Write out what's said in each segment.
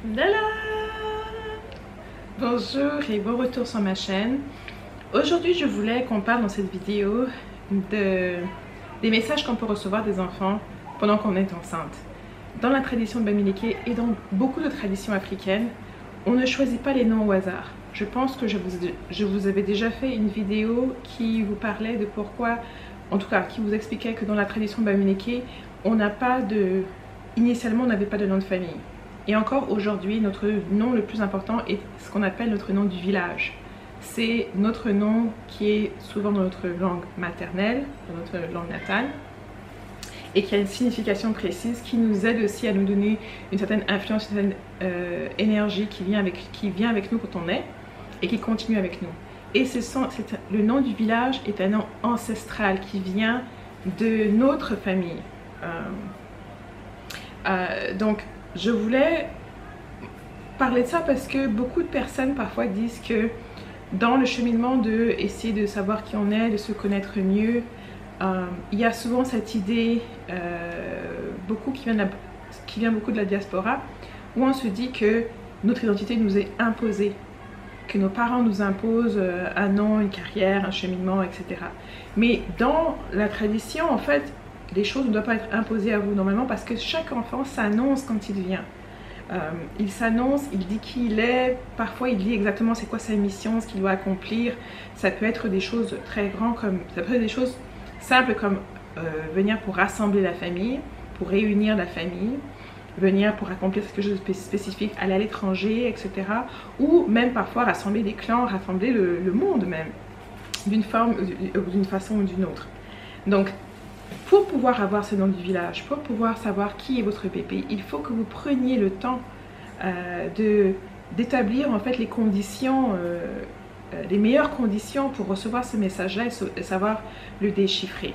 Lala! Bonjour et bon retour sur ma chaîne. Aujourd'hui, je voulais qu'on parle dans cette vidéo des messages qu'on peut recevoir des enfants pendant qu'on est enceinte. Dans la tradition de Bamileke et dans beaucoup de traditions africaines, on ne choisit pas les noms au hasard. Je pense que je vous avais déjà fait une vidéo qui vous parlait de pourquoi, en tout cas qui vous expliquait que dans la tradition Bamileke, initialement on n'avait pas de nom de famille. Et encore aujourd'hui, notre nom le plus important est ce qu'on appelle notre nom du village. C'est notre nom qui est souvent dans notre langue maternelle, dans notre langue natale, et qui a une signification précise qui nous aide aussi à nous donner une certaine influence, une certaine énergie qui vient avec nous quand on est et qui continue avec nous. Et le nom du village est un nom ancestral qui vient de notre famille. Donc, je voulais parler de ça parce que beaucoup de personnes parfois disent que dans le cheminement de essayer de savoir qui on est, de se connaître mieux, il y a souvent cette idée qui vient beaucoup de la diaspora, où on se dit que notre identité nous est imposée, que nos parents nous imposent un nom, une carrière, un cheminement, etc. Mais dans la tradition, en fait, les choses ne doivent pas être imposées à vous normalement parce que chaque enfant s'annonce quand il vient. Il s'annonce, il dit qui il est, parfois il dit exactement c'est quoi sa mission, ce qu'il doit accomplir. Ça peut être des choses très grandes, ça peut être des choses simples comme venir pour rassembler la famille, pour réunir la famille, venir pour accomplir quelque chose de spécifique, aller à l'étranger, etc. Ou même parfois rassembler des clans, rassembler le monde même, d'une façon ou d'une autre. Donc, pour pouvoir avoir ce nom du village, pour pouvoir savoir qui est votre bébé, il faut que vous preniez le temps d'établir en fait les conditions, les meilleures conditions pour recevoir ce message-là et savoir le déchiffrer.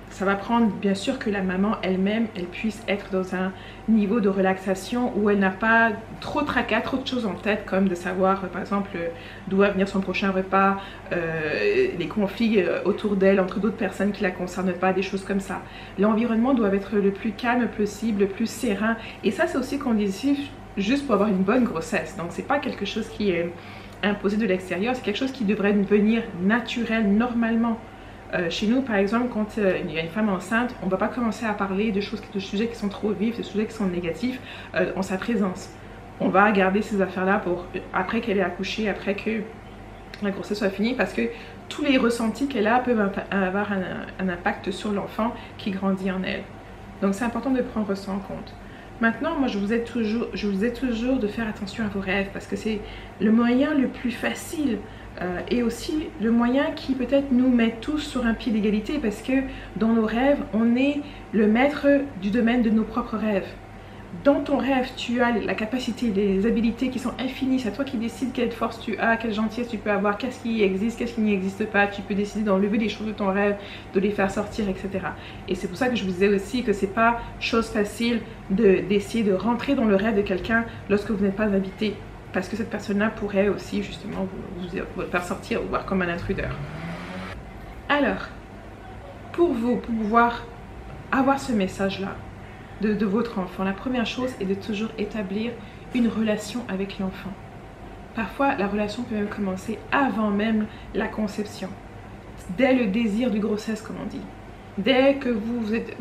Ça va prendre bien sûr que la maman elle-même, elle puisse être dans un niveau de relaxation où elle n'a pas trop de tracas, trop de choses en tête, comme de savoir par exemple d'où va venir son prochain repas, les conflits autour d'elle entre d'autres personnes qui ne la concernent pas, des choses comme ça. L'environnement doit être le plus calme possible, le plus serein, et ça c'est aussi conditif juste pour avoir une bonne grossesse. Donc c'est pas quelque chose qui est imposé de l'extérieur, c'est quelque chose qui devrait venir naturel, normalement. Chez nous, par exemple, quand il y a une femme enceinte, on ne va pas commencer à parler de sujets qui sont trop vifs, de sujets qui sont négatifs en sa présence. On va garder ces affaires-là pour après qu'elle ait accouché, après que la grossesse soit finie, parce que tous les ressentis qu'elle a peuvent avoir un impact sur l'enfant qui grandit en elle. Donc c'est important de prendre ça en compte. Maintenant, moi je vous aide toujours de faire attention à vos rêves, parce que c'est le moyen le plus facile et aussi le moyen qui peut-être nous met tous sur un pied d'égalité, parce que dans nos rêves, on est le maître du domaine de nos propres rêves. Dans ton rêve, tu as la capacité, les habilités qui sont infinies. C'est toi qui décides quelle force tu as, quelle gentillesse tu peux avoir, qu'est-ce qui existe, qu'est-ce qui n'existe pas. Tu peux décider d'enlever des choses de ton rêve, de les faire sortir, etc. Et c'est pour ça que je vous disais aussi que c'est pas chose facile d'essayer de rentrer dans le rêve de quelqu'un lorsque vous n'êtes pas invité, parce que cette personne-là pourrait aussi justement vous faire sortir ou voir comme un intrudeur. Alors, pour pouvoir avoir ce message-là de votre enfant, la première chose est de toujours établir une relation avec l'enfant. Parfois, la relation peut même commencer avant même la conception, dès le désir de grossesse, comme on dit. Dès que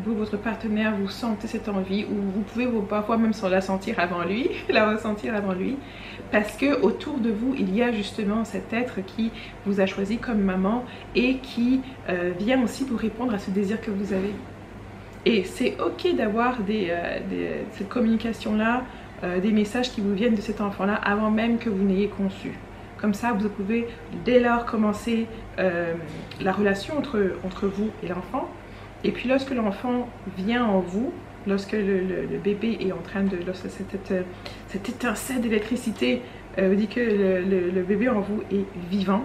votre partenaire, vous sentez cette envie, ou vous pouvez parfois même la sentir avant lui, la ressentir avant lui, parce que autour de vous, il y a justement cet être qui vous a choisi comme maman et qui vient aussi pour répondre à ce désir que vous avez. Et c'est ok d'avoir cette communication-là, des messages qui vous viennent de cet enfant-là avant même que vous n'ayez conçu. Comme ça, vous pouvez dès lors commencer la relation entre vous et l'enfant. Et puis lorsque l'enfant vient en vous, lorsque le bébé est en train lorsque cette étincelle d'électricité vous dit que le bébé en vous est vivant,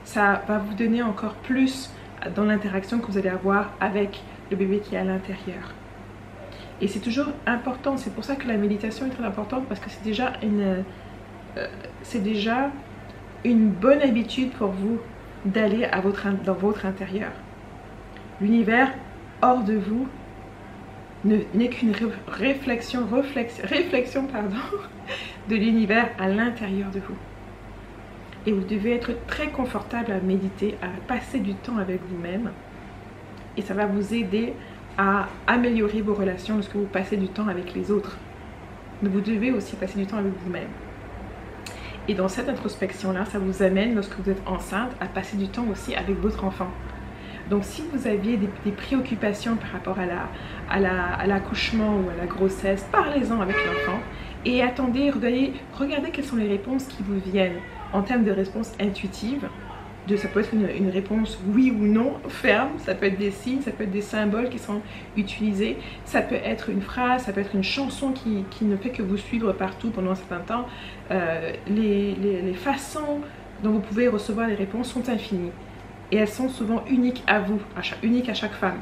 ça va vous donner encore plus dans l'interaction que vous allez avoir avec le bébé qui est à l'intérieur. Et c'est toujours important, c'est pour ça que la méditation est très importante, parce que c'est déjà une bonne habitude pour vous d'aller dans votre intérieur. L'univers hors de vous n'est qu'une réflexion pardon, de l'univers à l'intérieur de vous. Et vous devez être très confortable à méditer, à passer du temps avec vous-même. Et ça va vous aider à améliorer vos relations lorsque vous passez du temps avec les autres. Mais vous devez aussi passer du temps avec vous-même. Et dans cette introspection-là, ça vous amène, lorsque vous êtes enceinte, à passer du temps aussi avec votre enfant. Donc si vous aviez des préoccupations par rapport à l'accouchement ou à la grossesse, parlez-en avec l'enfant et attendez, regardez quelles sont les réponses qui vous viennent en termes de réponses intuitives. Ça peut être une réponse oui ou non ferme, ça peut être des signes, ça peut être des symboles qui sont utilisés, ça peut être une phrase, ça peut être une chanson qui ne fait que vous suivre partout pendant un certain temps. Les façons dont vous pouvez recevoir les réponses sont infinies et elles sont souvent uniques à vous, uniques à chaque femme.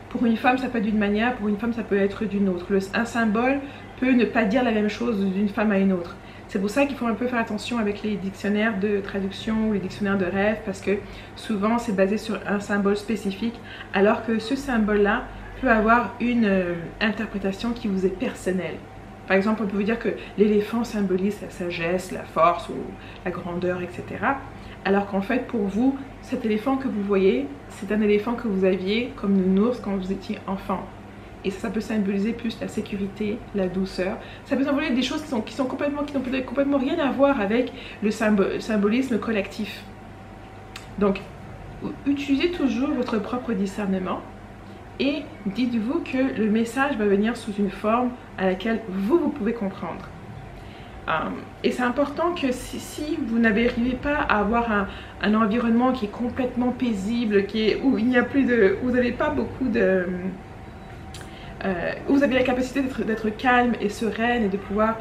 Pour une femme ça peut être d'une manière, pour une femme ça peut être d'une autre. Un symbole peut ne pas dire la même chose d'une femme à une autre. C'est pour ça qu'il faut un peu faire attention avec les dictionnaires de traduction ou les dictionnaires de rêve parce que souvent c'est basé sur un symbole spécifique alors que ce symbole-là peut avoir une interprétation qui vous est personnelle. Par exemple, on peut vous dire que l'éléphant symbolise la sagesse, la force ou la grandeur, etc. Alors qu'en fait, pour vous, cet éléphant que vous voyez, c'est un éléphant que vous aviez comme une ours quand vous étiez enfant. Et ça peut symboliser plus la sécurité, la douceur. Ça peut symboliser des choses qui n'ont peut-être complètement rien à voir avec le symbolisme collectif. Donc, utilisez toujours votre propre discernement et dites-vous que le message va venir sous une forme à laquelle vous pouvez comprendre. Et c'est important que si vous n'arrivez pas à avoir un environnement qui est complètement paisible, où il n'y a plus de, où vous n'avez pas beaucoup de... vous avez la capacité d'être calme et sereine et de pouvoir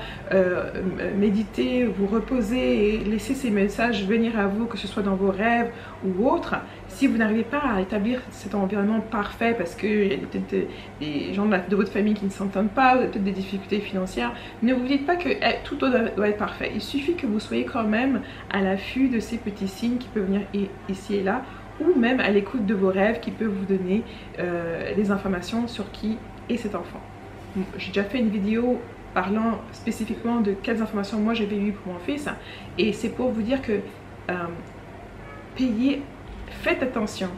méditer, vous reposer et laisser ces messages venir à vous, que ce soit dans vos rêves ou autres. Si vous n'arrivez pas à établir cet environnement parfait parce qu'il y a peut-être des gens de votre famille qui ne s'entendent pas, ou peut-être des difficultés financières, ne vous dites pas que tout doit être parfait. Il suffit que vous soyez quand même à l'affût de ces petits signes qui peuvent venir ici et là, ou même à l'écoute de vos rêves qui peuvent vous donner des informations sur qui et cet enfant. J'ai déjà fait une vidéo parlant spécifiquement de quelles informations moi j'avais eues pour mon fils et c'est pour vous dire que faites attention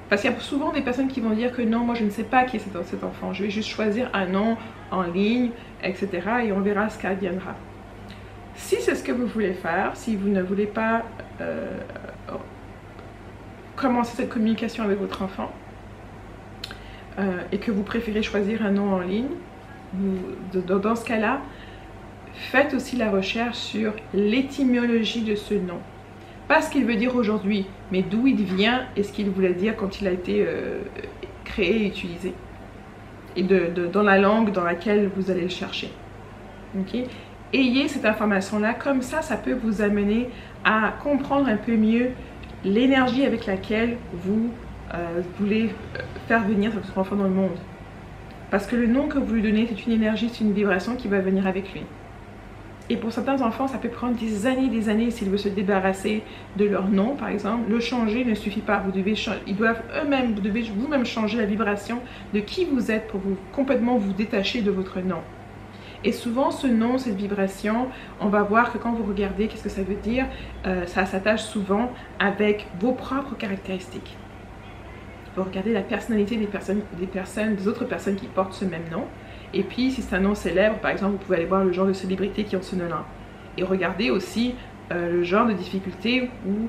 parce qu'il y a souvent des personnes qui vont dire que non, moi je ne sais pas qui est cet enfant, je vais juste choisir un nom en ligne, etc. et on verra ce qu'adviendra. Si c'est ce que vous voulez faire, si vous ne voulez pas commencer cette communication avec votre enfant, et que vous préférez choisir un nom en ligne, dans ce cas-là, faites aussi la recherche sur l'étymologie de ce nom. Pas ce qu'il veut dire aujourd'hui, mais d'où il vient et ce qu'il voulait dire quand il a été créé et utilisé. Et dans la langue dans laquelle vous allez le chercher. Okay? Ayez cette information-là, comme ça peut vous amener à comprendre un peu mieux l'énergie avec laquelle vous voulez faire venir votre enfant dans le monde. Parce que le nom que vous lui donnez, c'est une énergie, c'est une vibration qui va venir avec lui. Et pour certains enfants, ça peut prendre des années s'ils veulent se débarrasser de leur nom, par exemple. Le changer ne suffit pas. Vous devez vous-même changer la vibration de qui vous êtes pour complètement vous détacher de votre nom. Et souvent, ce nom, cette vibration, on va voir que quand vous regardez, qu'est-ce que ça veut dire, ça s'attache souvent avec vos propres caractéristiques. Vous regardez la personnalité des autres personnes qui portent ce même nom. Et puis, si c'est un nom célèbre, par exemple, vous pouvez aller voir le genre de célébrités qui ont ce nom-là. Et regardez aussi le genre de difficultés ou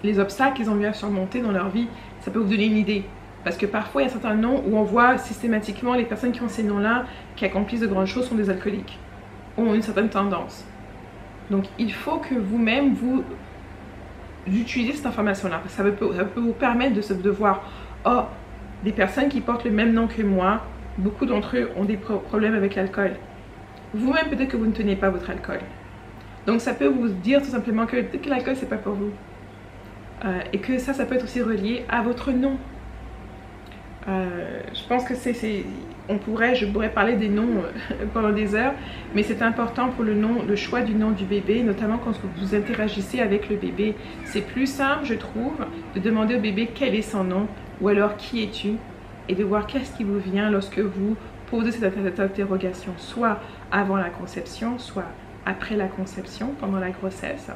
les obstacles qu'ils ont eu à surmonter dans leur vie. Ça peut vous donner une idée. Parce que parfois, il y a certains noms où on voit systématiquement les personnes qui ont ces noms-là, qui accomplissent de grandes choses, sont des alcooliques, ont une certaine tendance. Donc, il faut que vous-même, vous utilisez cette information-là. Ça peut vous permettre de voir, oh, des personnes qui portent le même nom que moi, beaucoup d'entre eux ont des problèmes avec l'alcool. Vous-même, peut-être que vous ne tenez pas votre alcool. Donc, ça peut vous dire tout simplement que peut-être que l'alcool, c'est pas pour vous. Et que ça peut être aussi relié à votre nom. Je pense que je pourrais parler des noms pendant des heures, mais c'est important pour le choix du nom du bébé, notamment quand vous interagissez avec le bébé. C'est plus simple, je trouve, de demander au bébé quel est son nom, ou alors qui es-tu, et de voir qu'est-ce qui vous vient lorsque vous posez cette interrogation, soit avant la conception, soit après la conception, pendant la grossesse.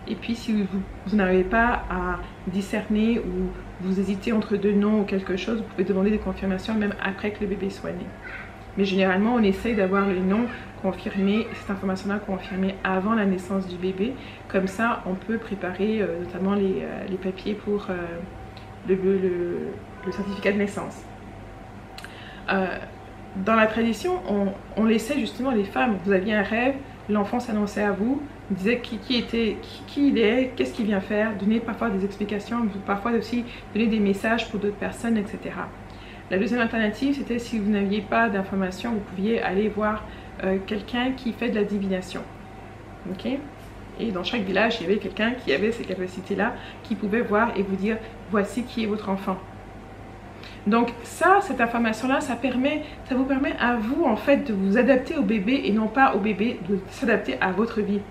Et puis si vous n'arrivez pas à discerner ou vous hésitez entre deux noms ou quelque chose, vous pouvez demander des confirmations même après que le bébé soit né. Mais généralement on essaye d'avoir les noms confirmés, cette information-là confirmée avant la naissance du bébé. Comme ça on peut préparer notamment les papiers pour le certificat de naissance. Dans la tradition, on laissait justement les femmes, vous aviez un rêve, l'enfant s'annonçait à vous, disait qui il est, qu'est-ce qu'il vient faire, donner parfois des explications, parfois aussi donner des messages pour d'autres personnes, etc. La deuxième alternative, c'était si vous n'aviez pas d'informations, vous pouviez aller voir quelqu'un qui fait de la divination. Ok? Et dans chaque village, il y avait quelqu'un qui avait ces capacités-là, qui pouvait voir et vous dire, voici qui est votre enfant. Donc ça, cette information-là, ça vous permet à vous, en fait, de vous adapter au bébé et non pas au bébé de s'adapter à votre vie.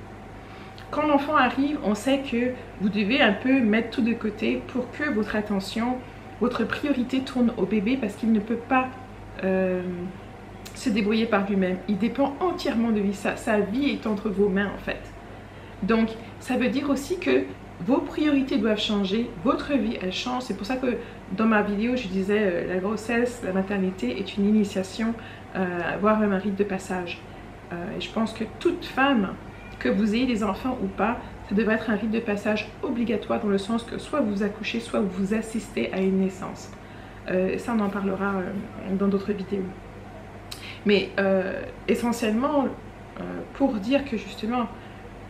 Quand l'enfant arrive, on sait que vous devez un peu mettre tout de côté pour que votre attention, votre priorité tourne au bébé parce qu'il ne peut pas se débrouiller par lui-même. Il dépend entièrement de lui. Sa vie est entre vos mains, en fait. Donc, ça veut dire aussi que vos priorités doivent changer, votre vie, elle change. C'est pour ça que dans ma vidéo, je disais la grossesse, la maternité est une initiation, voire même un rite de passage. Et je pense que toute femme, que vous ayez des enfants ou pas, ça devrait être un rite de passage obligatoire dans le sens que soit vous accouchez, soit vous assistez à une naissance. Ça, on en parlera dans d'autres vidéos. Mais essentiellement, pour dire que justement,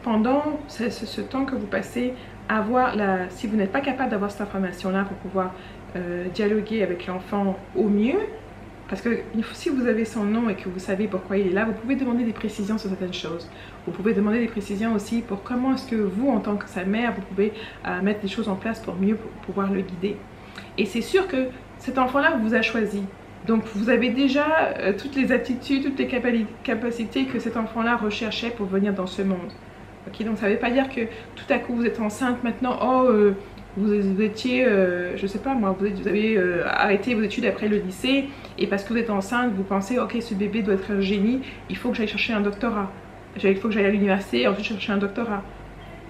pendant ce temps que vous passez à voir, si vous n'êtes pas capable d'avoir cette information-là pour pouvoir dialoguer avec l'enfant au mieux, parce que si vous avez son nom et que vous savez pourquoi il est là, vous pouvez demander des précisions sur certaines choses. Vous pouvez demander des précisions aussi pour comment est-ce que vous, en tant que sa mère, vous pouvez mettre des choses en place pour mieux pouvoir le guider. Et c'est sûr que cet enfant-là vous a choisi. Donc vous avez déjà toutes les aptitudes, toutes les capacités que cet enfant-là recherchait pour venir dans ce monde. Okay, donc ça ne veut pas dire que tout à coup vous êtes enceinte maintenant, vous étiez, je sais pas moi, vous avez arrêté vos études après le lycée et parce que vous êtes enceinte, vous pensez ok, ce bébé doit être un génie, il faut que j'aille chercher un doctorat, il faut que j'aille à l'université et ensuite chercher un doctorat.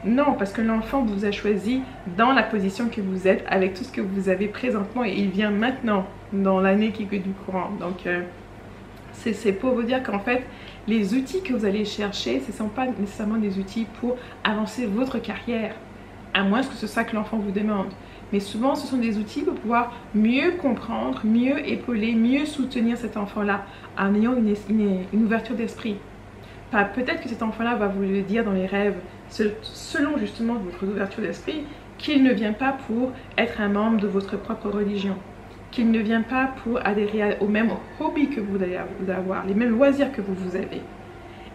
Non, parce que l'enfant vous a choisi dans la position que vous êtes, avec tout ce que vous avez présentement et il vient maintenant dans l'année qui est du courant. Donc c'est pour vous dire qu'en fait, les outils que vous allez chercher, ce ne sont pas nécessairement des outils pour avancer votre carrière, à moins que ce soit ça que l'enfant vous demande. Mais souvent, ce sont des outils pour pouvoir mieux comprendre, mieux épauler, mieux soutenir cet enfant-là, en ayant une ouverture d'esprit. Peut-être que cet enfant-là va vous le dire dans les rêves, selon justement votre ouverture d'esprit, qu'il ne vient pas pour être un membre de votre propre religion, qu'il ne vient pas pour adhérer au même hobby que vous allez avoir, les mêmes loisirs que vous avez.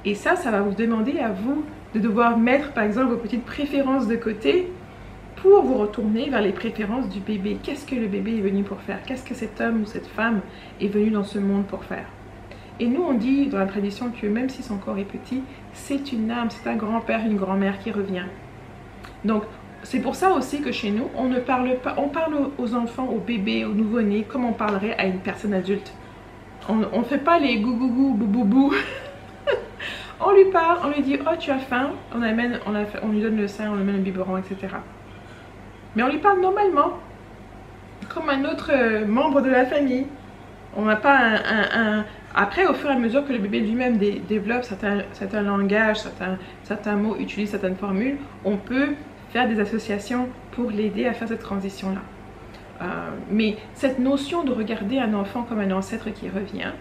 Et ça va vous demander à vous de devoir mettre par exemple vos petites préférences de côté pour vous retourner vers les préférences du bébé. Qu'est-ce que le bébé est venu pour faire? Qu'est-ce que cet homme ou cette femme est venu dans ce monde pour faire? Et nous on dit dans la tradition que même si son corps est petit, c'est une âme, c'est un grand-père, une grand-mère qui revient. Donc c'est pour ça aussi que chez nous, on ne parle pas, on parle aux enfants, aux bébés, aux nouveau-nés, comme on parlerait à une personne adulte. On ne fait pas les gou-gou-gou, bou-bou-bou. On lui parle, on lui dit, oh tu as faim, on lui donne le sein, on lui met le biberon, etc. Mais on lui parle normalement, comme un autre membre de la famille. On n'a pas Après, au fur et à mesure que le bébé lui-même développe certains langages, certains mots, utilise certaines formules, on peut faire des associations pour l'aider à faire cette transition-là. Mais cette notion de regarder un enfant comme un ancêtre qui revient,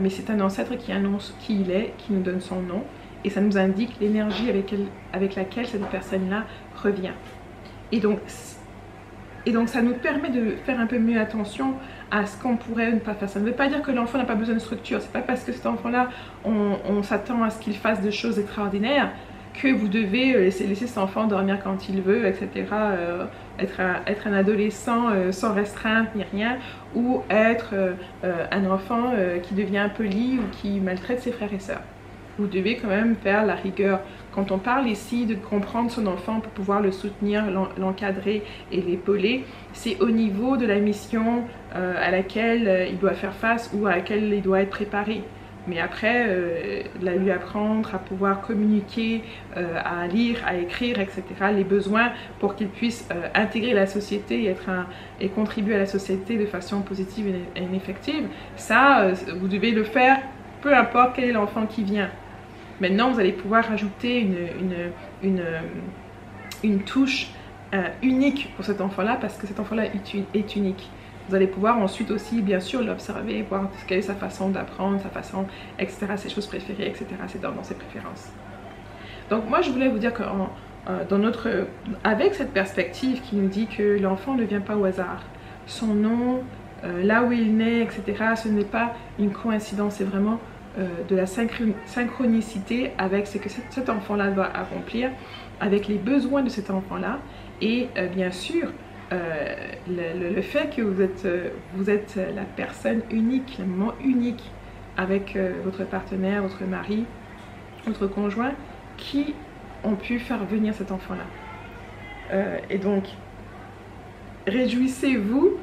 mais c'est un ancêtre qui annonce qui il est, qui nous donne son nom, et ça nous indique l'énergie avec laquelle cette personne-là revient. Et donc ça nous permet de faire un peu mieux attention à ce qu'on pourrait ne pas faire. Ça ne veut pas dire que l'enfant n'a pas besoin de structure. C'est pas parce que cet enfant-là, on s'attend à ce qu'il fasse des choses extraordinaires que vous devez laisser cet enfant dormir quand il veut, etc. Être un adolescent sans restreinte ni rien, ou être un enfant qui devient impoli ou qui maltraite ses frères et sœurs. vous devez quand même faire la rigueur. Quand on parle ici de comprendre son enfant pour pouvoir le soutenir, l'encadrer et l'épauler, c'est au niveau de la mission à laquelle il doit faire face ou à laquelle il doit être préparé. Mais après, lui apprendre à pouvoir communiquer, à lire, à écrire, etc. Les besoins pour qu'il puisse intégrer la société et contribuer à la société de façon positive et effective, ça, vous devez le faire, peu importe quel est l'enfant qui vient. Maintenant, vous allez pouvoir rajouter une touche unique pour cet enfant-là, parce que cet enfant-là est unique. Vous allez pouvoir ensuite aussi, bien sûr, l'observer, voir quelle est sa façon d'apprendre, sa façon, etc., ses choses préférées, etc., c'est dans ses préférences. Donc moi, je voulais vous dire que avec cette perspective qui nous dit que l'enfant ne vient pas au hasard, son nom, là où il naît, etc., ce n'est pas une coïncidence, c'est vraiment de la synchronicité avec ce que cet enfant-là doit accomplir, avec les besoins de cet enfant-là, et bien sûr, le fait que vous êtes la personne unique, le moment unique avec votre partenaire, votre mari, votre conjoint, qui ont pu faire venir cet enfant-là. Et donc, réjouissez-vous,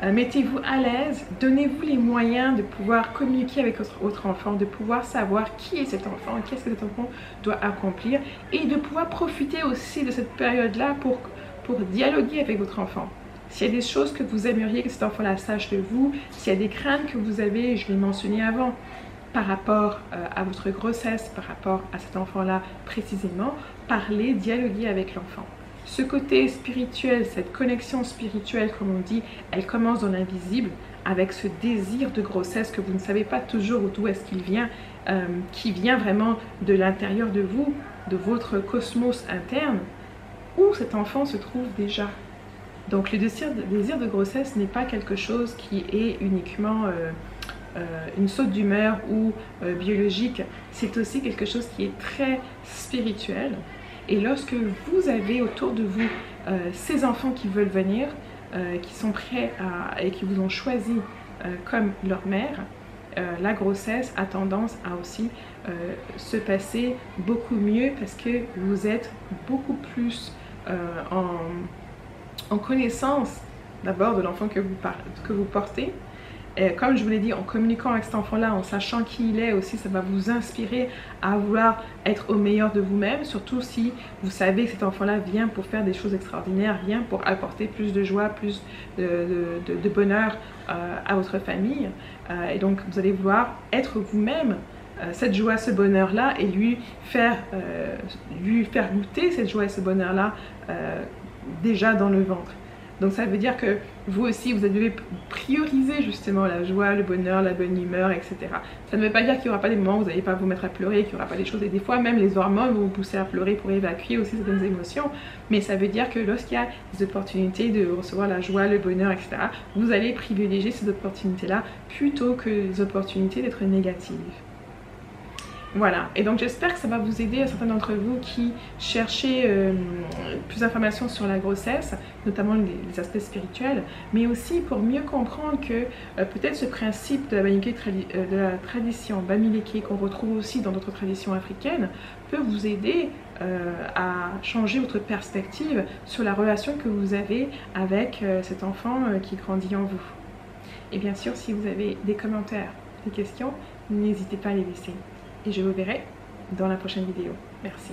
mettez-vous à l'aise, donnez-vous les moyens de pouvoir communiquer avec votre enfant, de pouvoir savoir qui est cet enfant, qu'est-ce que cet enfant doit accomplir, et de pouvoir profiter aussi de cette période-là pour dialoguer avec votre enfant. S'il y a des choses que vous aimeriez que cet enfant-là sache de vous, s'il y a des craintes que vous avez, je l'ai mentionné avant, par rapport à votre grossesse, par rapport à cet enfant-là précisément, parlez, dialoguez avec l'enfant. Ce côté spirituel, cette connexion spirituelle, comme on dit, elle commence dans l'invisible, avec ce désir de grossesse que vous ne savez pas toujours d'où est-ce qu'il vient, qui vient vraiment de l'intérieur de vous, de votre cosmos interne, où cet enfant se trouve déjà. Donc le désir de grossesse n'est pas quelque chose qui est uniquement une saute d'humeur ou biologique, c'est aussi quelque chose qui est très spirituel. Et lorsque vous avez autour de vous ces enfants qui veulent venir, qui sont prêts et qui vous ont choisi comme leur mère, la grossesse a tendance à aussi se passer beaucoup mieux, parce que vous êtes beaucoup plus en connaissance d'abord de l'enfant que vous portez. Et comme je vous l'ai dit, en communiquant avec cet enfant-là, en sachant qui il est aussi, ça va vous inspirer à vouloir être au meilleur de vous-même, surtout si vous savez que cet enfant-là vient pour faire des choses extraordinaires, vient pour apporter plus de joie, plus de bonheur à votre famille. Et donc vous allez vouloir être vous-même cette joie, ce bonheur-là, et lui faire goûter cette joie et ce bonheur-là déjà dans le ventre. Donc ça veut dire que vous aussi, vous devez prioriser justement la joie, le bonheur, la bonne humeur, etc. Ça ne veut pas dire qu'il n'y aura pas des moments où vous n'allez pas vous mettre à pleurer, qu'il n'y aura pas des choses, et des fois même les hormones vont vous pousser à pleurer pour évacuer aussi certaines émotions, mais ça veut dire que lorsqu'il y a des opportunités de recevoir la joie, le bonheur, etc., vous allez privilégier ces opportunités-là plutôt que les opportunités d'être négatives. Voilà, et donc j'espère que ça va vous aider à certains d'entre vous qui cherchez plus d'informations sur la grossesse, notamment les aspects spirituels, mais aussi pour mieux comprendre que peut-être ce principe de la tradition Bamileke qu'on retrouve aussi dans d'autres traditions africaines peut vous aider à changer votre perspective sur la relation que vous avez avec cet enfant qui grandit en vous. Et bien sûr, si vous avez des commentaires, des questions, n'hésitez pas à les laisser. Et je vous verrai dans la prochaine vidéo. Merci.